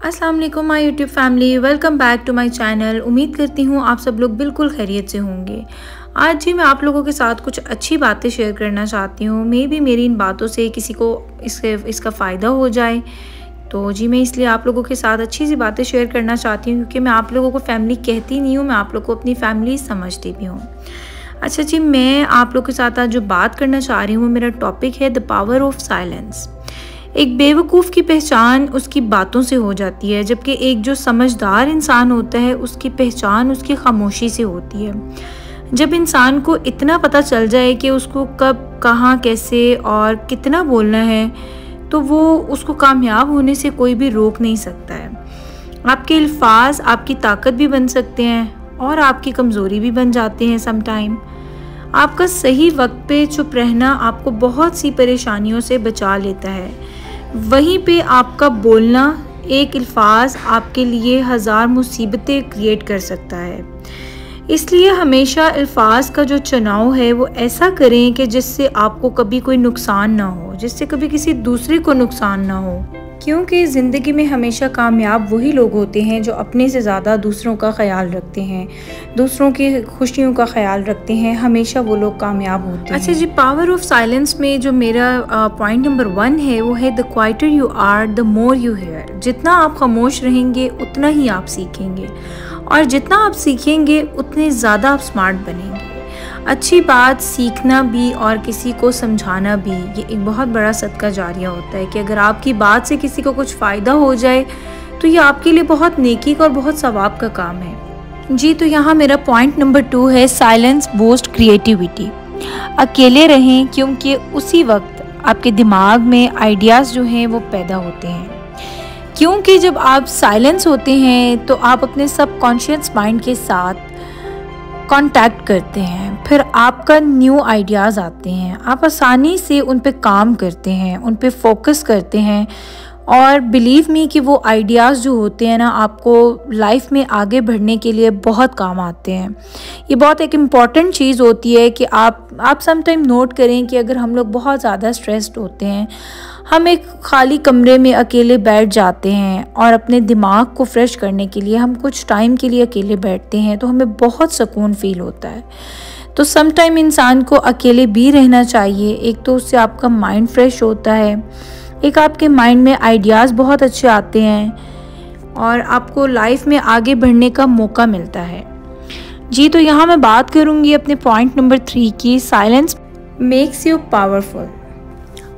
अस्सलाम वालेकुम my YouTube family, welcome back to my channel. उम्मीद करती हूँ आप सब लोग बिल्कुल खैरियत से होंगे। आज जी मैं आप लोगों के साथ कुछ अच्छी बातें शेयर करना चाहती हूँ। मे बी मेरी इन बातों से किसी को इसका फ़ायदा हो जाए। तो जी मैं इसलिए आप लोगों के साथ अच्छी सी बातें शेयर करना चाहती हूँ, क्योंकि मैं आप लोगों को फैमिली कहती नहीं हूँ, मैं आप लोगों को अपनी फैमिली समझती भी हूँ। अच्छा जी, मैं आप लोगों के साथ आज जो बात करना चाह रही हूँ, मेरा टॉपिक है द पावर ऑफ साइलेंस। एक बेवकूफ़ की पहचान उसकी बातों से हो जाती है, जबकि एक जो समझदार इंसान होता है उसकी पहचान उसकी खामोशी से होती है। जब इंसान को इतना पता चल जाए कि उसको कब, कहाँ, कैसे और कितना बोलना है, तो वो उसको कामयाब होने से कोई भी रोक नहीं सकता है। आपके अल्फाज आपकी ताकत भी बन सकते हैं और आपकी कमज़ोरी भी बन जाते हैं समटाइम। आपका सही वक्त पे चुप रहना आपको बहुत सी परेशानियों से बचा लेता है। वहीं पे आपका बोलना, एक अल्फाज आपके लिए हज़ार मुसीबतें क्रिएट कर सकता है। इसलिए हमेशा अल्फाज का जो चुनाव है वो ऐसा करें कि जिससे आपको कभी कोई नुकसान ना हो, जिससे कभी किसी दूसरे को नुकसान ना हो। क्योंकि ज़िंदगी में हमेशा कामयाब वही लोग होते हैं जो अपने से ज़्यादा दूसरों का ख्याल रखते हैं, दूसरों की खुशियों का ख्याल रखते हैं। हमेशा वो लोग कामयाब होते हैं। अच्छा जी, पावर ऑफ साइलेंस में जो मेरा पॉइंट नंबर 1 है वो है the quieter you are the more you hear. जितना आप खामोश रहेंगे उतना ही आप सीखेंगे, और जितना आप सीखेंगे उतने ज़्यादा आप स्मार्ट बनेंगे। अच्छी बात सीखना भी और किसी को समझाना भी, ये एक बहुत बड़ा सदका जारिया होता है कि अगर आपकी बात से किसी को कुछ फ़ायदा हो जाए तो ये आपके लिए बहुत नेकी का और बहुत सवाब का काम है जी। तो यहाँ मेरा पॉइंट नंबर 2 है साइलेंस बूस्ट क्रिएटिविटी। अकेले रहें, क्योंकि उसी वक्त आपके दिमाग में आइडियाज़ जो हैं वो पैदा होते हैं। क्योंकि जब आप साइलेंस होते हैं तो आप अपने सबकॉन्शियस माइंड के साथ कांटेक्ट करते हैं, फिर आपका न्यू आइडियाज़ आते हैं, आप आसानी से उन पे काम करते हैं, उन पे फोकस करते हैं। और बिलीव मी कि वो आइडियाज़ जो होते हैं ना, आपको लाइफ में आगे बढ़ने के लिए बहुत काम आते हैं। ये बहुत एक इम्पॉर्टेंट चीज़ होती है कि आप समटाइम नोट करें कि अगर हम लोग बहुत ज़्यादा स्ट्रेस्ड होते हैं, हम एक खाली कमरे में अकेले बैठ जाते हैं और अपने दिमाग को फ्रेश करने के लिए हम कुछ टाइम के लिए अकेले बैठते हैं, तो हमें बहुत सुकून फ़ील होता है। तो सम टाइम इंसान को अकेले भी रहना चाहिए। एक तो उससे आपका माइंड फ्रेश होता है, एक आपके माइंड में आइडियाज़ बहुत अच्छे आते हैं और आपको लाइफ में आगे बढ़ने का मौका मिलता है जी। तो यहाँ मैं बात करूँगी अपने पॉइंट नंबर 3 की, साइलेंस मेक्स यू पावरफुल।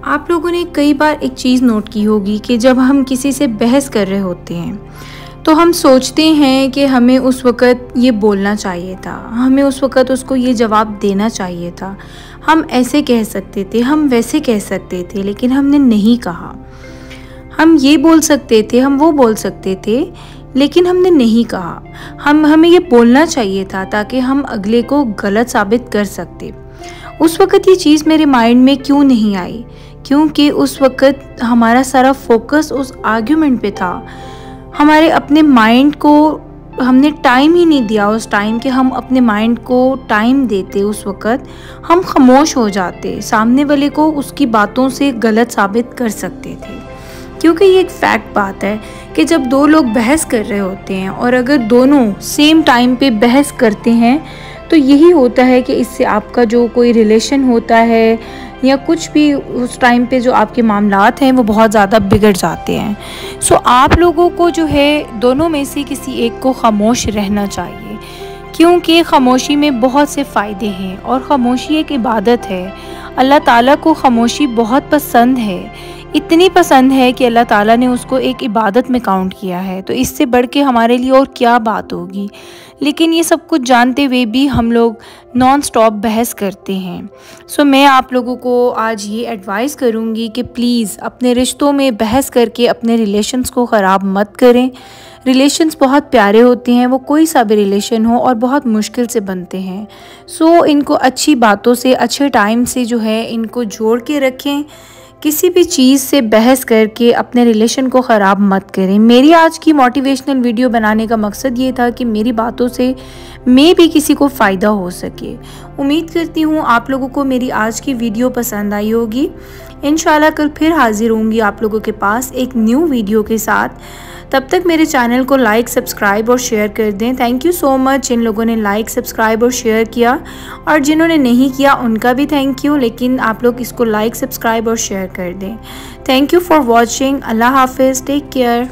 आप लोगों ने कई बार एक चीज़ नोट की होगी कि जब हम किसी से बहस कर रहे होते हैं तो हम सोचते हैं कि हमें उस वक़्त ये बोलना चाहिए था, हमें उस वक़्त उसको ये जवाब देना चाहिए था, हम ऐसे कह सकते थे, हम वैसे कह सकते थे, लेकिन हमने नहीं कहा। हम ये बोल सकते थे, हम वो बोल सकते थे, लेकिन हमने नहीं कहा। हमें ये बोलना चाहिए था ताकि हम अगले को गलत साबित कर सकते। उस वक़्त ये चीज़ मेरे माइंड में क्यों नहीं आई? क्योंकि उस वक़्त हमारा सारा फोकस उस आर्ग्यूमेंट पे था। हमारे अपने माइंड को हमने टाइम ही नहीं दिया उस टाइम कि हम अपने माइंड को टाइम देते। उस वक़्त हम खामोश हो जाते, सामने वाले को उसकी बातों से गलत साबित कर सकते थे। क्योंकि ये एक फैक्ट बात है कि जब दो लोग बहस कर रहे होते हैं और अगर दोनों सेम टाइम पे बहस करते हैं तो यही होता है कि इससे आपका जो कोई रिलेशन होता है या कुछ भी उस टाइम पे जो आपके मामलात हैं वो बहुत ज़्यादा बिगड़ जाते हैं। सो आप लोगों को जो है दोनों में से किसी एक को खामोश रहना चाहिए, क्योंकि खामोशी में बहुत से फ़ायदे हैं और ख़ामोशी एक इबादत है। अल्लाह ताला को खामोशी बहुत पसंद है, इतनी पसंद है कि अल्लाह ताला ने उसको एक इबादत में काउंट किया है। तो इससे बढ़ के हमारे लिए और क्या बात होगी। लेकिन ये सब कुछ जानते हुए भी हम लोग नॉन स्टॉप बहस करते हैं। सो मैं आप लोगों को आज ये एडवाइस करूँगी कि प्लीज़ अपने रिश्तों में बहस करके अपने रिलेशंस को ख़राब मत करें। रिलेशंस बहुत प्यारे होते हैं, वो कोई सा भी रिलेशन हो, और बहुत मुश्किल से बनते हैं। सो इनको अच्छी बातों से, अच्छे टाइम से जो है इनको जोड़ के रखें। किसी भी चीज़ से बहस करके अपने रिलेशन को ख़राब मत करें। मेरी आज की मोटिवेशनल वीडियो बनाने का मकसद ये था कि मेरी बातों से मैं भी किसी को फ़ायदा हो सके। उम्मीद करती हूँ आप लोगों को मेरी आज की वीडियो पसंद आई होगी। इंशाल्लाह कल फिर हाजिर होंगी आप लोगों के पास एक न्यू वीडियो के साथ। तब तक मेरे चैनल को लाइक, सब्सक्राइब और शेयर कर दें। थैंक यू सो मच जिन लोगों ने लाइक, सब्सक्राइब और शेयर किया, और जिन्होंने नहीं किया उनका भी थैंक यू, लेकिन आप लोग इसको लाइक, सब्सक्राइब और शेयर कर दें। Thank you for watching. Allah हाफिज़, टेक केयर।